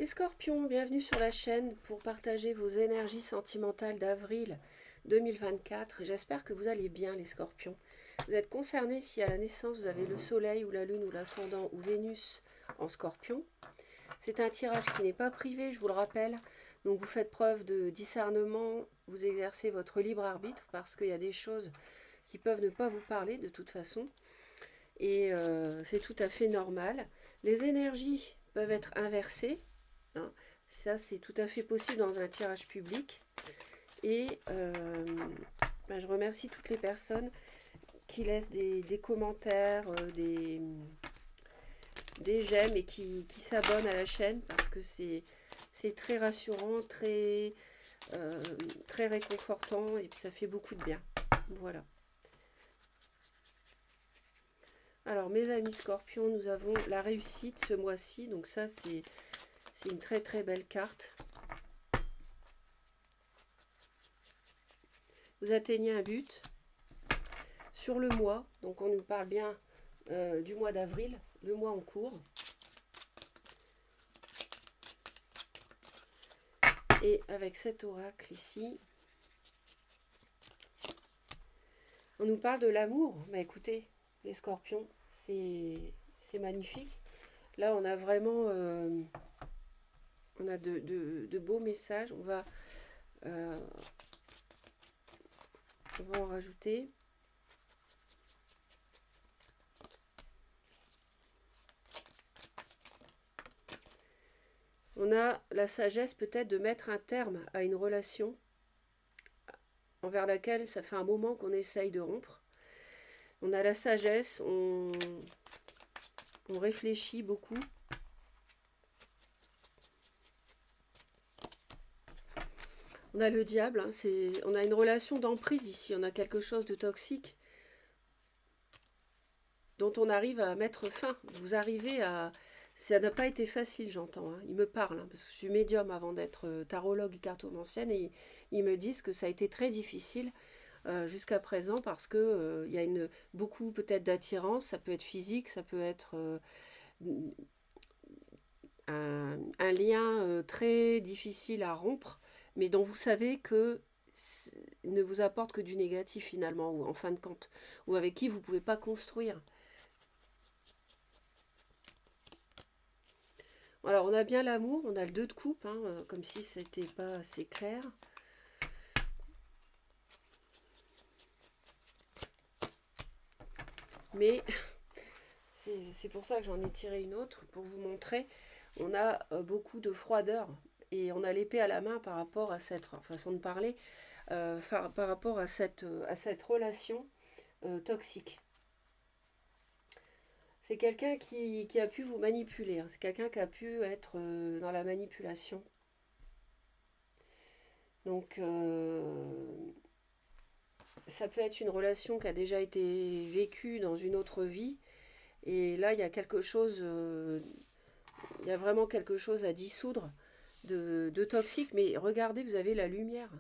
Les scorpions, bienvenue sur la chaîne pour partager vos énergies sentimentales d'avril 2024. J'espère que vous allez bien les scorpions. Vous êtes concernés si à la naissance vous avez le soleil ou la lune ou l'ascendant ou Vénus en scorpion. C'est un tirage qui n'est pas privé, je vous le rappelle. Donc vous faites preuve de discernement, vous exercez votre libre arbitre parce qu'il y a des choses qui peuvent ne pas vous parler de toute façon. Et c'est tout à fait normal. Les énergies peuvent être inversées. Hein. Ça, c'est tout à fait possible dans un tirage public. Et je remercie toutes les personnes qui laissent des commentaires, des j'aime et qui s'abonnent à la chaîne parce que c'est très rassurant, très réconfortant et puis ça fait beaucoup de bien. Voilà. Alors, mes amis scorpions, nous avons la réussite ce mois-ci. Donc ça, c'est une très très belle carte. Vous atteignez un but sur le mois. Donc on nous parle bien du mois d'avril, le mois en cours. Et avec cet oracle ici, on nous parle de l'amour. Mais écoutez, les scorpions, c'est magnifique. Là, on a vraiment on a de beaux messages. On va en rajouter. On a la sagesse peut-être de mettre un terme à une relation envers laquelle ça fait un moment qu'on essaye de rompre. On a la sagesse, on réfléchit beaucoup. On a le diable, hein, on a une relation d'emprise ici, on a quelque chose de toxique dont on arrive à mettre fin. Vous arrivez à... Ça n'a pas été facile, j'entends. Hein. Il me parle, hein, parce que je suis médium avant d'être tarologue et cartomancienne, et ils me disent que ça a été très difficile jusqu'à présent parce que y a beaucoup peut-être d'attirance, ça peut être physique, ça peut être un lien très difficile à rompre, mais dont vous savez que ne vous apporte que du négatif finalement, ou en fin de compte, ou avec qui vous ne pouvez pas construire. Alors on a bien l'amour, on a le 2 de coupe, hein, comme si c'était pas assez clair. Mais c'est pour ça que j'en ai tiré une autre, pour vous montrer. On a beaucoup de froideur et on a l'épée à la main par rapport à cette façon de parler, par rapport à cette relation toxique. C'est quelqu'un qui a pu vous manipuler, hein. C'est quelqu'un qui a pu être dans la manipulation. Donc, ça peut être une relation qui a déjà été vécue dans une autre vie. Et là, il y a quelque chose, il y a vraiment quelque chose à dissoudre de toxique. Mais regardez, vous avez la lumière.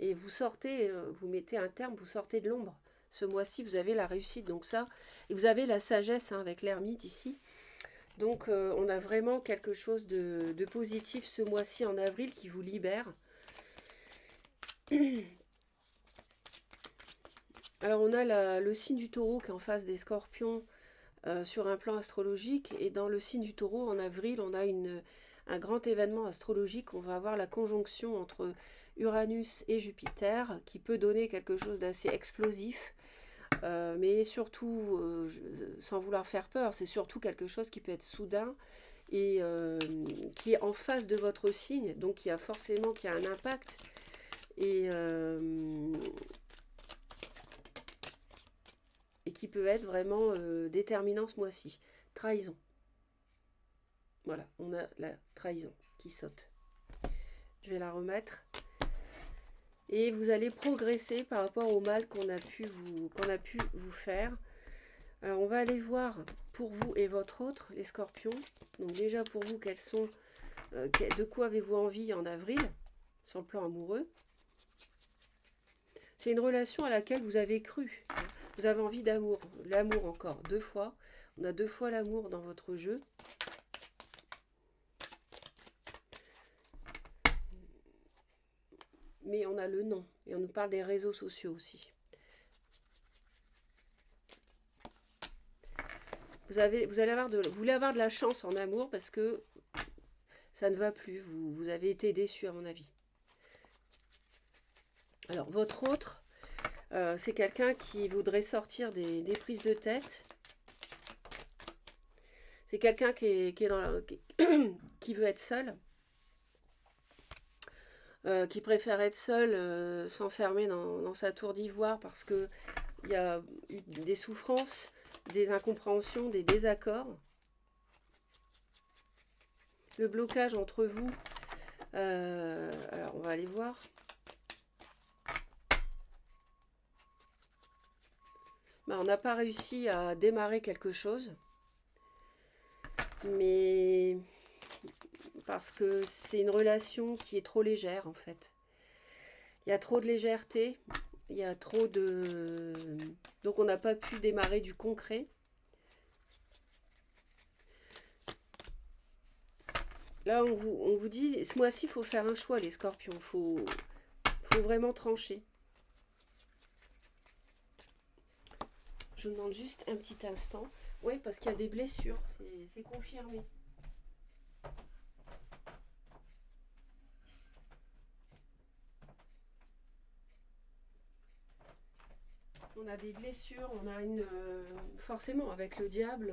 Et vous sortez, vous mettez un terme, vous sortez de l'ombre. Ce mois-ci, vous avez la réussite. Donc ça, et vous avez la sagesse hein, avec l'ermite ici. Donc on a vraiment quelque chose de positif ce mois-ci en avril qui vous libère. Alors on a le signe du taureau qui est en face des scorpions sur un plan astrologique. Et dans le signe du taureau, en avril, on a un grand événement astrologique. On va avoir la conjonction entre Uranus et Jupiter qui peut donner quelque chose d'assez explosif. Mais surtout, sans vouloir faire peur, c'est surtout quelque chose qui peut être soudain et qui est en face de votre signe, donc qui a un impact. Et qui peut être vraiment déterminant ce mois-ci. Trahison. Voilà, on a la trahison qui saute. Je vais la remettre. Et vous allez progresser par rapport au mal qu'on a pu vous faire. Alors on va aller voir pour vous et votre autre, les scorpions. Donc déjà pour vous, de quoi avez-vous envie en avril, sur le plan amoureux. C'est une relation à laquelle vous avez cru. Vous avez envie d'amour. L'amour encore, 2 fois. On a 2 fois l'amour dans votre jeu. mais on a le nom. Et on nous parle des réseaux sociaux aussi. Vous voulez avoir de la chance en amour parce que ça ne va plus. Vous avez été déçu à mon avis. Alors, votre autre, c'est quelqu'un qui voudrait sortir des prises de tête. C'est quelqu'un qui veut être seul. Qui préfère être seul, s'enfermer dans sa tour d'ivoire parce qu'il y a eu des souffrances, des incompréhensions, des désaccords. Le blocage entre vous, alors on va aller voir. Ben, on n'a pas réussi à démarrer quelque chose, mais parce que c'est une relation qui est trop légère en fait. Il y a trop de légèreté, il y a trop de... Donc on n'a pas pu démarrer du concret. Là on vous dit, ce mois-ci il faut faire un choix les scorpions, il faut vraiment trancher. Je vous demande juste un petit instant. Oui, parce qu'il y a des blessures, c'est confirmé. On a des blessures, on a une... forcément, avec le diable...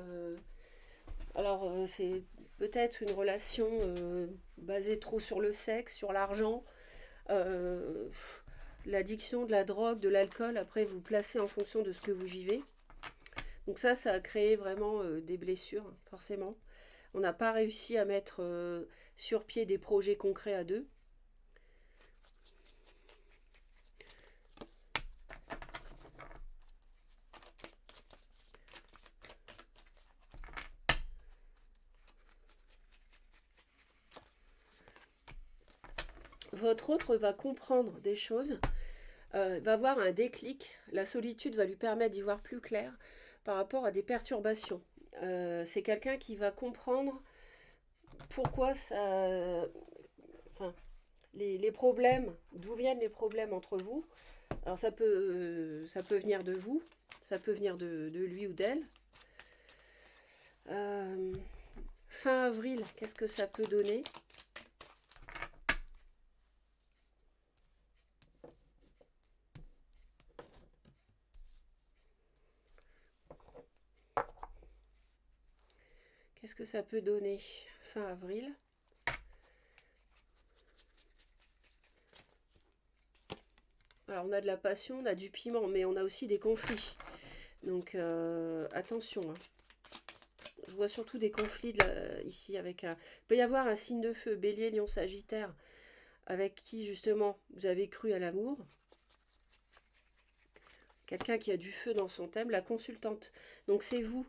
alors, c'est peut-être une relation basée trop sur le sexe, sur l'argent, l'addiction, de la drogue, de l'alcool. Après, vous placez en fonction de ce que vous vivez. Donc ça a créé vraiment des blessures, forcément. On n'a pas réussi à mettre sur pied des projets concrets à deux. Votre autre va comprendre des choses, va avoir un déclic. La solitude va lui permettre d'y voir plus clair par rapport à des perturbations. C'est quelqu'un qui va comprendre pourquoi ça... Enfin, les problèmes, d'où viennent les problèmes entre vous. Alors ça peut venir de vous, ça peut venir de lui ou d'elle. Fin avril, qu'est-ce que ça peut donner ? Qu'est-ce que ça peut donner fin avril ? Alors on a de la passion, on a du piment, mais on a aussi des conflits. Donc attention. Hein. Je vois surtout des conflits ici avec un... Il peut y avoir un signe de feu, bélier, lion, sagittaire, avec qui justement vous avez cru à l'amour. Quelqu'un qui a du feu dans son thème, la consultante. Donc c'est vous.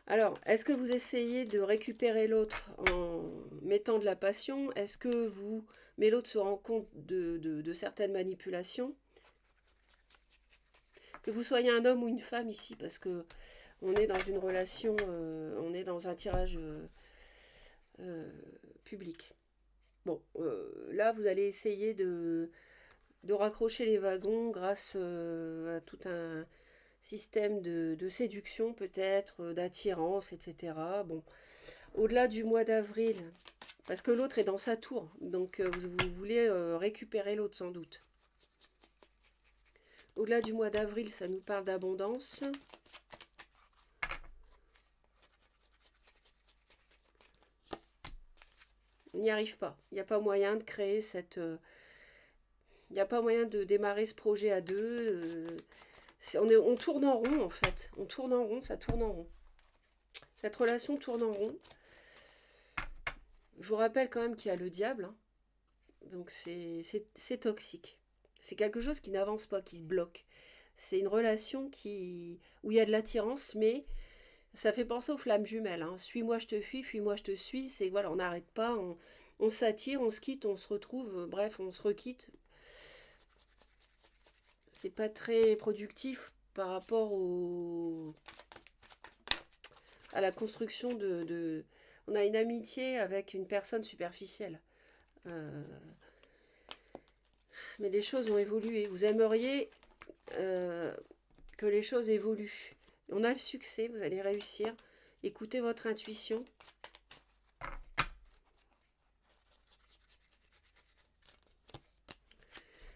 Alors, est-ce que vous essayez de récupérer l'autre en mettant de la passion? Est-ce que vous... Mais l'autre se rend compte de certaines manipulations? Que vous soyez un homme ou une femme ici, parce que on est dans une relation, on est dans un tirage public. Bon, là, vous allez essayer de raccrocher les wagons grâce à tout un système de séduction peut-être, d'attirance, etc. Bon, au-delà du mois d'avril, parce que l'autre est dans sa tour, donc vous voulez récupérer l'autre sans doute. Au-delà du mois d'avril, ça nous parle d'abondance. On n'y arrive pas. Il n'y a pas moyen de créer cette... il n'y a pas moyen de démarrer ce projet à deux. On tourne en rond, en fait. On tourne en rond, ça tourne en rond. Cette relation tourne en rond. Je vous rappelle quand même qu'il y a le diable. Hein. Donc c'est toxique. C'est quelque chose qui n'avance pas, qui se bloque. C'est une relation où il y a de l'attirance, mais ça fait penser aux flammes jumelles. Hein. Suis-moi, je te fuis, fuis-moi, je te suis. C'est voilà, on n'arrête pas, on s'attire, on se quitte, on se retrouve, bref, on se requitte. C'est pas très productif par rapport à la construction on a une amitié avec une personne superficielle. mais les choses ont évolué. Vous aimeriez que les choses évoluent. On a le succès, vous allez réussir. Écoutez votre intuition.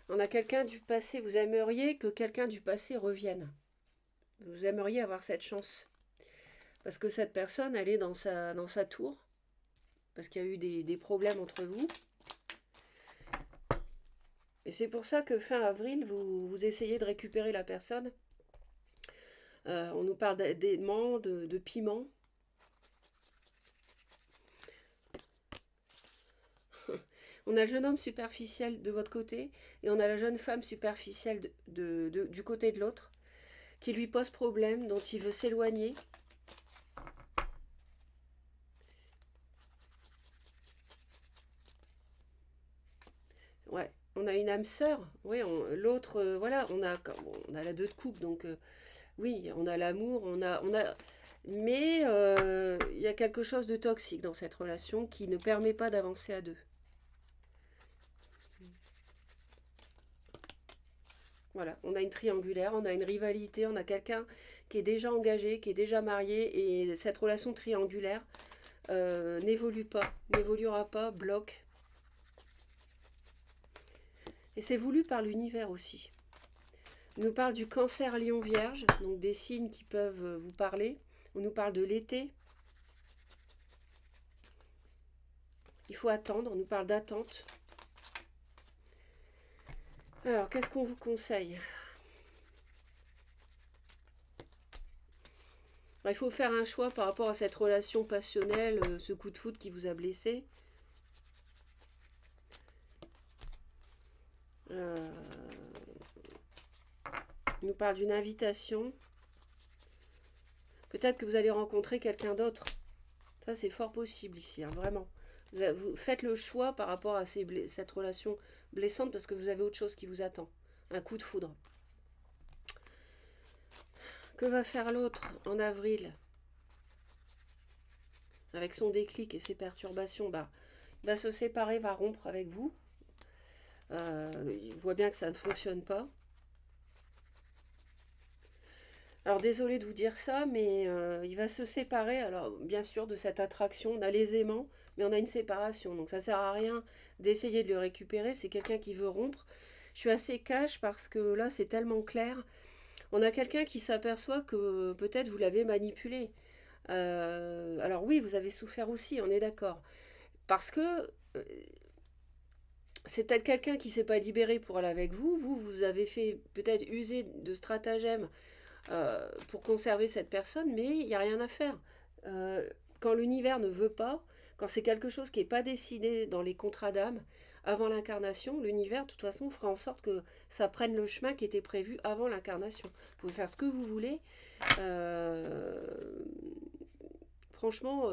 On a quelqu'un du passé. Vous aimeriez que quelqu'un du passé revienne. Vous aimeriez avoir cette chance. Parce que cette personne, elle est dans sa tour. Parce qu'il y a eu des problèmes entre vous. Et c'est pour ça que fin avril, vous essayez de récupérer la personne. On nous parle d'aimants, de piment. On a le jeune homme superficiel de votre côté et on a la jeune femme superficielle du côté de l'autre qui lui pose problème, dont il veut s'éloigner. Ouais, on a une âme sœur. Oui, l'autre, voilà, on a la deux de coupe, donc oui, on a l'amour, mais il y a quelque chose de toxique dans cette relation qui ne permet pas d'avancer à deux. Voilà, on a une triangulaire, on a une rivalité, on a quelqu'un qui est déjà engagé, qui est déjà marié, et cette relation triangulaire n'évoluera pas, bloque. Et c'est voulu par l'univers aussi. On nous parle du cancer lion vierge, donc des signes qui peuvent vous parler. On nous parle de l'été. Il faut attendre, on nous parle d'attente. Alors, qu'est-ce qu'on vous conseille ? Il faut faire un choix par rapport à cette relation passionnelle, ce coup de foudre qui vous a blessé. On nous parle d'une invitation. Peut-être que vous allez rencontrer quelqu'un d'autre. Ça, c'est fort possible ici, hein, vraiment. Vous faites le choix par rapport à cette relation blessante parce que vous avez autre chose qui vous attend. Un coup de foudre. Que va faire l'autre en avril? Avec son déclic et ses perturbations, il va se séparer, va rompre avec vous. Il voit bien que ça ne fonctionne pas. Alors désolé de vous dire ça, mais il va se séparer, alors bien sûr, de cette attraction. On a les aimants, mais on a une séparation. Donc ça ne sert à rien d'essayer de le récupérer. C'est quelqu'un qui veut rompre. Je suis assez cash parce que là, c'est tellement clair. On a quelqu'un qui s'aperçoit que peut-être vous l'avez manipulé. Alors oui, vous avez souffert aussi, on est d'accord. Parce que c'est peut-être quelqu'un qui ne s'est pas libéré pour aller avec vous. Vous avez fait peut-être user de stratagèmes pour conserver cette personne, mais il n'y a rien à faire. Quand l'univers ne veut pas, quand c'est quelque chose qui n'est pas décidé dans les contrats d'âme, avant l'incarnation, l'univers, de toute façon, fera en sorte que ça prenne le chemin qui était prévu avant l'incarnation. Vous pouvez faire ce que vous voulez. Franchement,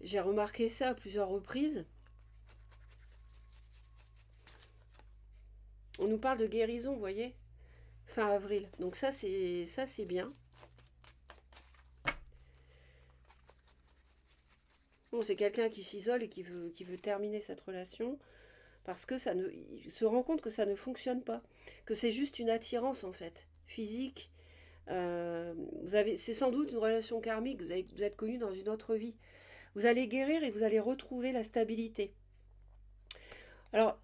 j'ai remarqué ça à plusieurs reprises. On nous parle de guérison, vous voyez, fin avril. Donc ça, c'est bien. Bon, c'est quelqu'un qui s'isole et qui veut terminer cette relation parce que il se rend compte que ça ne fonctionne pas, que c'est juste une attirance en fait, physique. C'est sans doute une relation karmique, vous êtes connu dans une autre vie. Vous allez guérir et vous allez retrouver la stabilité. Alors,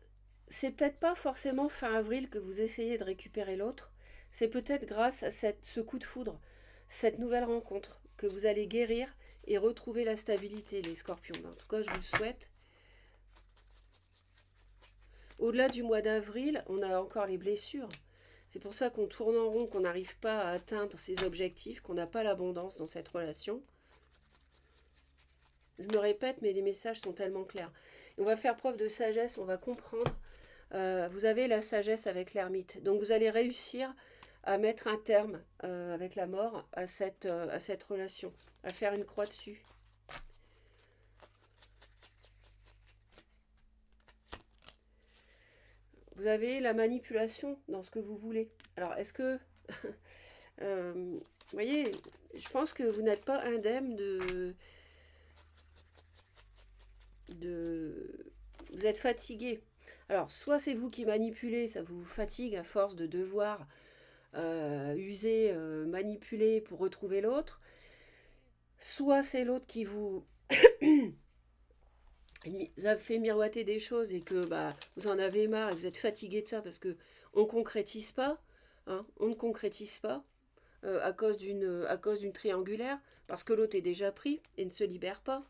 c'est peut-être pas forcément fin avril que vous essayez de récupérer l'autre, c'est peut-être grâce à ce coup de foudre, cette nouvelle rencontre, que vous allez guérir et retrouver la stabilité, les scorpions. En tout cas, je vous le souhaite. Au-delà du mois d'avril, on a encore les blessures. C'est pour ça qu'on tourne en rond, qu'on n'arrive pas à atteindre ses objectifs, qu'on n'a pas l'abondance dans cette relation. Je me répète, mais les messages sont tellement clairs. Et on va faire preuve de sagesse, on va comprendre. Vous avez la sagesse avec l'ermite. Donc vous allez réussir à mettre un terme avec la mort à cette relation, à faire une croix dessus. Vous avez la manipulation dans ce que vous voulez. Alors, est-ce que... vous voyez, je pense que vous n'êtes pas indemne vous êtes fatigué. Alors, soit c'est vous qui manipulez, ça vous fatigue à force de devoir user, manipuler pour retrouver l'autre, soit c'est l'autre qui vous a fait miroiter des choses et que bah, vous en avez marre et vous êtes fatigué de ça parce que on concrétise pas, hein, on ne concrétise pas à cause d'une triangulaire, parce que l'autre est déjà pris et ne se libère pas.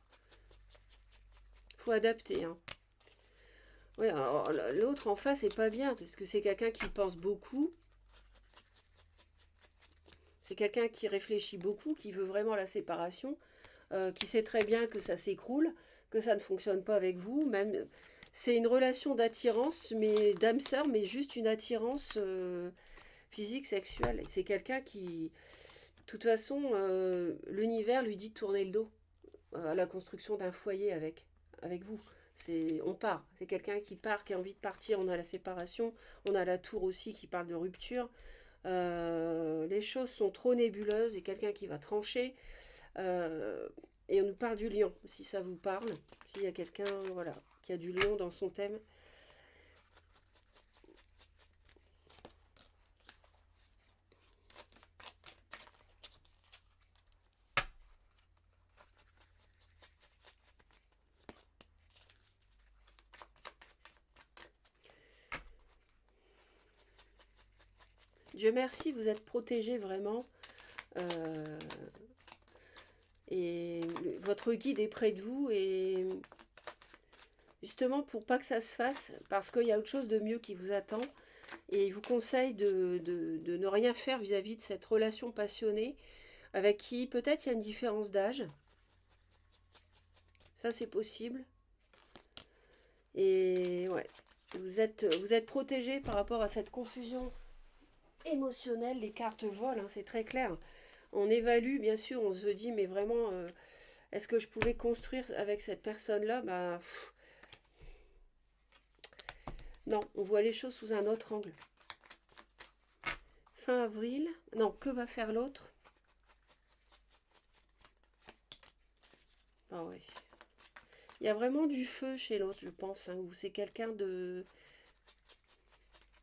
Faut adapter. Hein. Ouais, alors l'autre en face est pas bien parce que c'est quelqu'un qui pense beaucoup, c'est quelqu'un qui réfléchit beaucoup, qui veut vraiment la séparation, qui sait très bien que ça s'écroule, que ça ne fonctionne pas avec vous. Même c'est une relation d'attirance, mais d'âme sœur, mais juste une attirance physique, sexuelle. Et c'est quelqu'un qui, de toute façon, l'univers lui dit de tourner le dos à la construction d'un foyer avec vous. On part. C'est quelqu'un qui part, qui a envie de partir. On a la séparation. On a la tour aussi qui parle de rupture. Les choses sont trop nébuleuses et quelqu'un qui va trancher. Euh, et on nous parle du lion, si ça vous parle. S'il y a quelqu'un voilà, qui a du lion dans son thème. Dieu merci, vous êtes protégé vraiment. Euh, et votre guide est près de vous. Et justement, pour pas que ça se fasse, parce qu'il y a autre chose de mieux qui vous attend. Et il vous conseille de ne rien faire vis-à-vis de cette relation passionnée avec qui peut-être il y a une différence d'âge. Ça, c'est possible. Et ouais, vous êtes protégé par rapport à cette confusion émotionnelle. Les cartes volent, hein, c'est très clair. On évalue, bien sûr, on se dit, mais vraiment, est-ce que je pouvais construire avec cette personne-là? Bah, non, on voit les choses sous un autre angle. Fin avril, non, que va faire l'autre? Ah ouais. Il y a vraiment du feu chez l'autre, je pense, hein, où c'est quelqu'un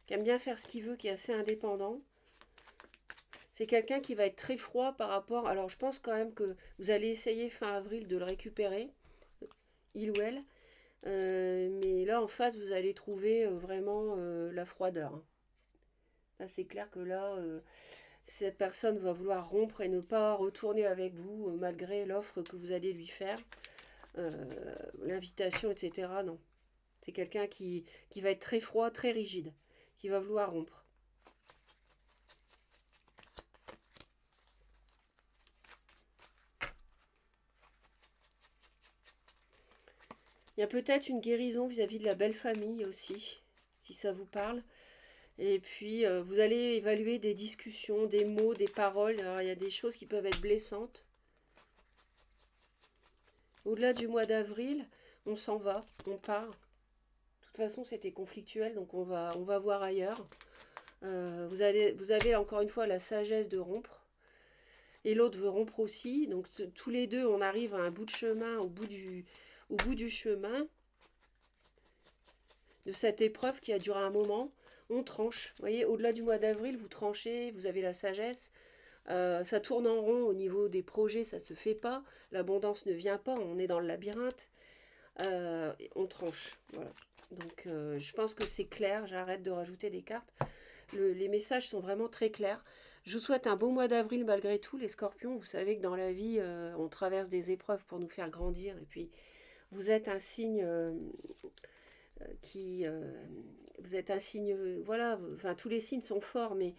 qui aime bien faire ce qu'il veut, qui est assez indépendant. C'est quelqu'un qui va être très froid par rapport... Alors je pense quand même que vous allez essayer fin avril de le récupérer, il ou elle. Mais là en face, vous allez trouver vraiment la froideur. Hein. Là c'est clair que là, cette personne va vouloir rompre et ne pas retourner avec vous malgré l'offre que vous allez lui faire. L'invitation, etc. Non. C'est quelqu'un qui va être très froid, très rigide, qui va vouloir rompre. Il y a peut-être une guérison vis-à-vis de la belle famille aussi, si ça vous parle. Et puis, vous allez évaluer des discussions, des mots, des paroles. Alors, il y a des choses qui peuvent être blessantes. Au-delà du mois d'avril, on s'en va, on part. De toute façon, c'était conflictuel, donc on va voir ailleurs. Vous avez encore une fois la sagesse de rompre. Et l'autre veut rompre aussi. Donc tous les deux, on arrive à un bout de chemin, au bout du chemin de cette épreuve qui a duré un moment. On tranche. Vous voyez, au-delà du mois d'avril, vous tranchez, vous avez la sagesse. Ça tourne en rond au niveau des projets, ça se fait pas. L'abondance ne vient pas, on est dans le labyrinthe. On tranche. Voilà. Donc je pense que c'est clair, j'arrête de rajouter des cartes. Les messages sont vraiment très clairs. Je vous souhaite un beau mois d'avril malgré tout, les scorpions. Vous savez que dans la vie, on traverse des épreuves pour nous faire grandir. Et puis, vous êtes un signe qui... vous êtes un signe... voilà, enfin, tous les signes sont forts, mais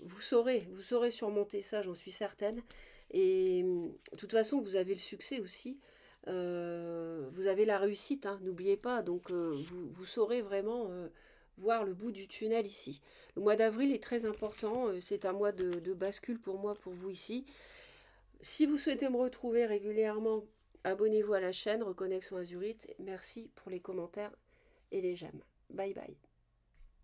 vous saurez surmonter ça, j'en suis certaine. Et de toute façon, vous avez le succès aussi. Vous avez la réussite, hein, n'oubliez pas. Donc, vous saurez vraiment voir le bout du tunnel ici. Le mois d'avril est très important. C'est un mois de bascule pour moi, pour vous ici. Si vous souhaitez me retrouver régulièrement, abonnez-vous à la chaîne Reconnexion Azurite. Merci pour les commentaires et les j'aime. Bye bye.